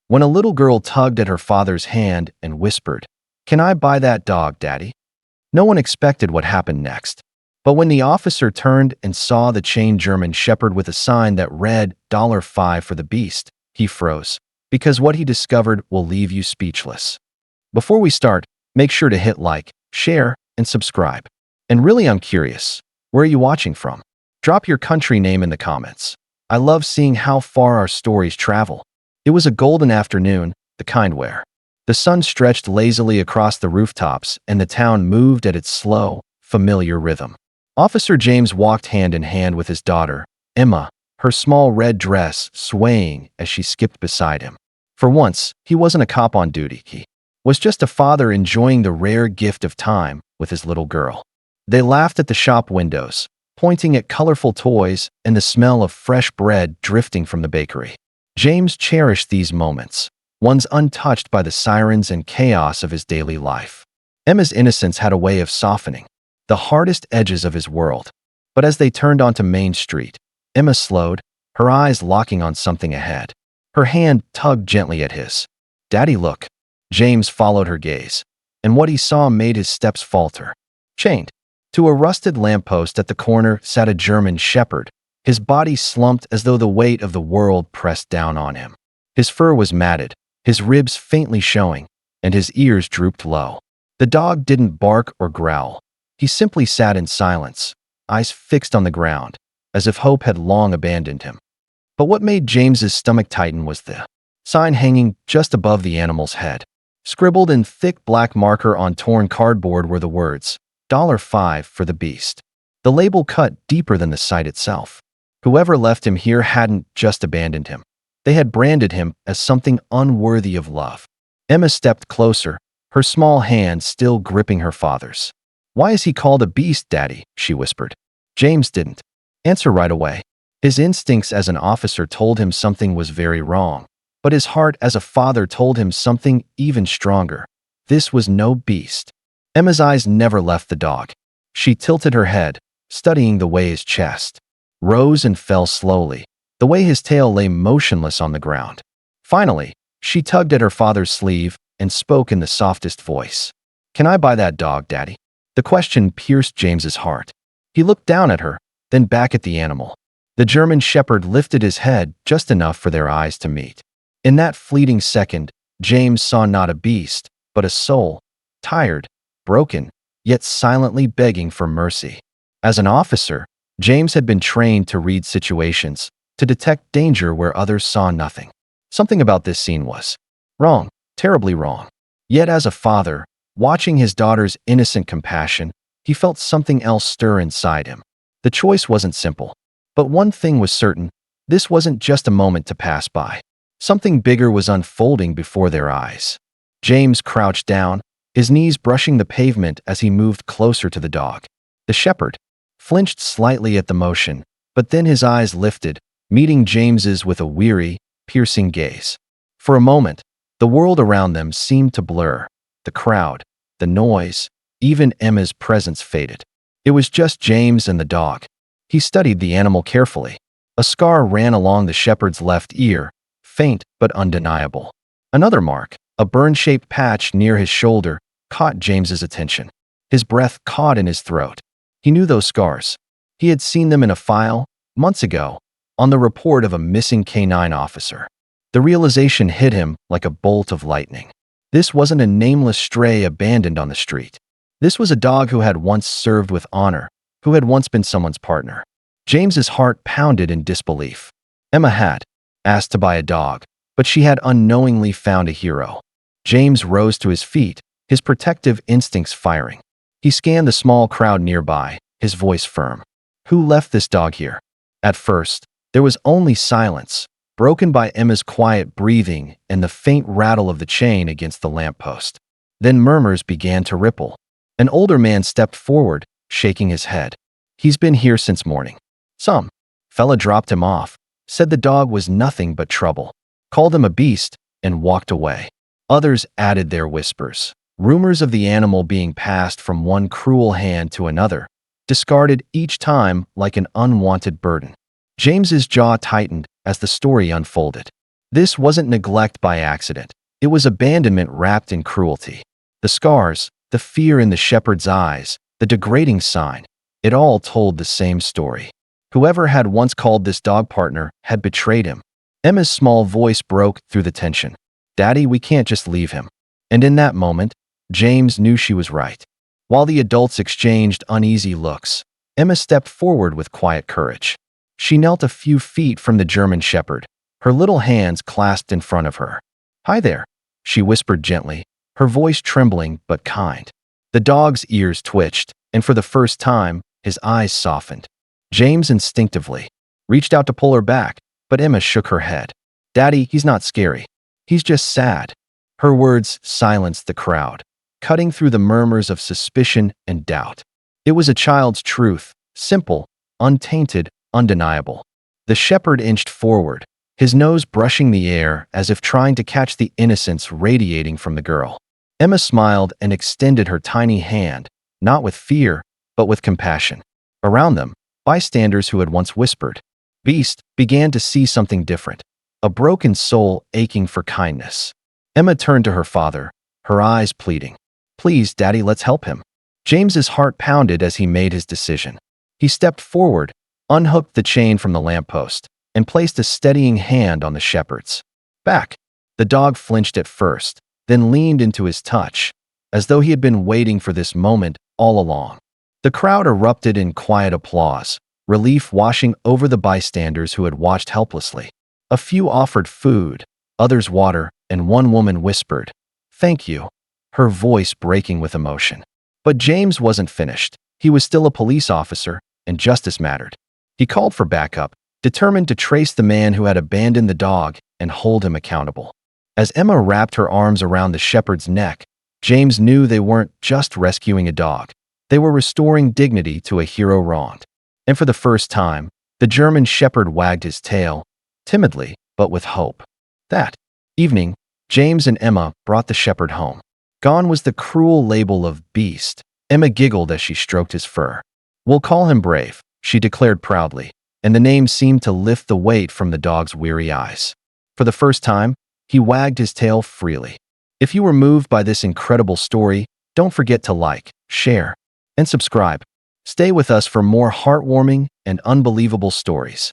when a little girl tugged at her father's hand and whispered, "Can I buy that dog, Daddy?" No one expected what happened next. But when the officer turned and saw the chained German Shepherd with a sign that read $5 for the beast, he froze, because what he discovered will leave you speechless. Before we start, make sure to hit like, share, and subscribe. And really, I'm curious, where are you watching from? Drop your country name in the comments. I love seeing how far our stories travel. It was a golden afternoon, the kind where the sun stretched lazily across the rooftops and the town moved at its slow, familiar rhythm. Officer James walked hand in hand with his daughter, Emma, her small red dress swaying as she skipped beside him. For once, he wasn't a cop on duty. He was just a father enjoying the rare gift of time with his little girl. They laughed at the shop windows, pointing at colorful toys and the smell of fresh bread drifting from the bakery. James cherished these moments, ones untouched by the sirens and chaos of his daily life. Emma's innocence had a way of softening the hardest edges of his world. But as they turned onto Main Street, Emma slowed, her eyes locking on something ahead. Her hand tugged gently at his. "Daddy, look." James followed her gaze, and what he saw made his steps falter. Chained to a rusted lamppost at the corner sat a German Shepherd, his body slumped as though the weight of the world pressed down on him. His fur was matted, his ribs faintly showing, and his ears drooped low. The dog didn't bark or growl. He simply sat in silence, eyes fixed on the ground, as if hope had long abandoned him. But what made James's stomach tighten was the sign hanging just above the animal's head. Scribbled in thick black marker on torn cardboard were the words, $5 for the beast. The label cut deeper than the sight itself. Whoever left him here hadn't just abandoned him. They had branded him as something unworthy of love. Emma stepped closer, her small hand still gripping her father's. "Why is he called a beast, Daddy?" she whispered. James didn't answer right away. His instincts as an officer told him something was very wrong, but his heart as a father told him something even stronger. This was no beast. Emma's eyes never left the dog. She tilted her head, studying the way his chest rose and fell slowly, the way his tail lay motionless on the ground. Finally, she tugged at her father's sleeve and spoke in the softest voice. "Can I buy that dog, Daddy?" The question pierced James's heart. He looked down at her, then back at the animal. The German Shepherd lifted his head just enough for their eyes to meet. In that fleeting second, James saw not a beast, but a soul, tired, broken, yet silently begging for mercy. As an officer, James had been trained to read situations, to detect danger where others saw nothing. Something about this scene was wrong, terribly wrong. Yet as a father, watching his daughter's innocent compassion, he felt something else stir inside him. The choice wasn't simple. But one thing was certain, this wasn't just a moment to pass by. Something bigger was unfolding before their eyes. James crouched down, his knees brushing the pavement as he moved closer to the dog. The shepherd flinched slightly at the motion, but then his eyes lifted, meeting James's with a weary, piercing gaze. For a moment, the world around them seemed to blur. The crowd, the noise, even Emma's presence faded. It was just James and the dog. He studied the animal carefully. A scar ran along the shepherd's left ear, faint but undeniable. Another mark, a burn-shaped patch near his shoulder, caught James's attention. His breath caught in his throat. He knew those scars. He had seen them in a file, months ago, on the report of a missing canine officer. The realization hit him like a bolt of lightning. This wasn't a nameless stray abandoned on the street. This was a dog who had once served with honor, who had once been someone's partner. James's heart pounded in disbelief. Emma had asked to buy a dog, but she had unknowingly found a hero. James rose to his feet, his protective instincts firing. He scanned the small crowd nearby, his voice firm. "Who left this dog here?" At first, there was only silence, broken by Emma's quiet breathing and the faint rattle of the chain against the lamppost. Then murmurs began to ripple. An older man stepped forward, shaking his head. "He's been here since morning. Some fella dropped him off, said the dog was nothing but trouble, called him a beast, and walked away." Others added their whispers. Rumors of the animal being passed from one cruel hand to another, discarded each time like an unwanted burden. James's jaw tightened as the story unfolded. This wasn't neglect by accident. It was abandonment wrapped in cruelty. The scars, the fear in the shepherd's eyes, the degrading sign, it all told the same story. Whoever had once called this dog partner had betrayed him. Emma's small voice broke through the tension. "Daddy, we can't just leave him." And in that moment, James knew she was right. While the adults exchanged uneasy looks, Emma stepped forward with quiet courage. She knelt a few feet from the German shepherd, her little hands clasped in front of her. "Hi there," she whispered gently, her voice trembling but kind. The dog's ears twitched, and for the first time, his eyes softened. James instinctively reached out to pull her back, but Emma shook her head. "Daddy, he's not scary. He's just sad." Her words silenced the crowd, cutting through the murmurs of suspicion and doubt. It was a child's truth, simple, untainted, undeniable. The shepherd inched forward, his nose brushing the air as if trying to catch the innocence radiating from the girl. Emma smiled and extended her tiny hand, not with fear, but with compassion. Around them, bystanders who had once whispered, "Beast," began to see something different, a broken soul aching for kindness. Emma turned to her father, her eyes pleading. "Please, Daddy, let's help him." James's heart pounded as he made his decision. He stepped forward, unhooked the chain from the lamppost, and placed a steadying hand on the shepherd's back. The dog flinched at first, then leaned into his touch, as though he had been waiting for this moment all along. The crowd erupted in quiet applause, relief washing over the bystanders who had watched helplessly. A few offered food, others water, and one woman whispered, "Thank you," her voice breaking with emotion. But James wasn't finished. He was still a police officer, and justice mattered. He called for backup, determined to trace the man who had abandoned the dog and hold him accountable. As Emma wrapped her arms around the shepherd's neck, James knew they weren't just rescuing a dog. They were restoring dignity to a hero wronged. And for the first time, the German shepherd wagged his tail, timidly, but with hope. That evening, James and Emma brought the shepherd home. Gone was the cruel label of beast. Emma giggled as she stroked his fur. "We'll call him Brave," she declared proudly, and the name seemed to lift the weight from the dog's weary eyes. For the first time, he wagged his tail freely. If you were moved by this incredible story, don't forget to like, share, and subscribe. Stay with us for more heartwarming and unbelievable stories.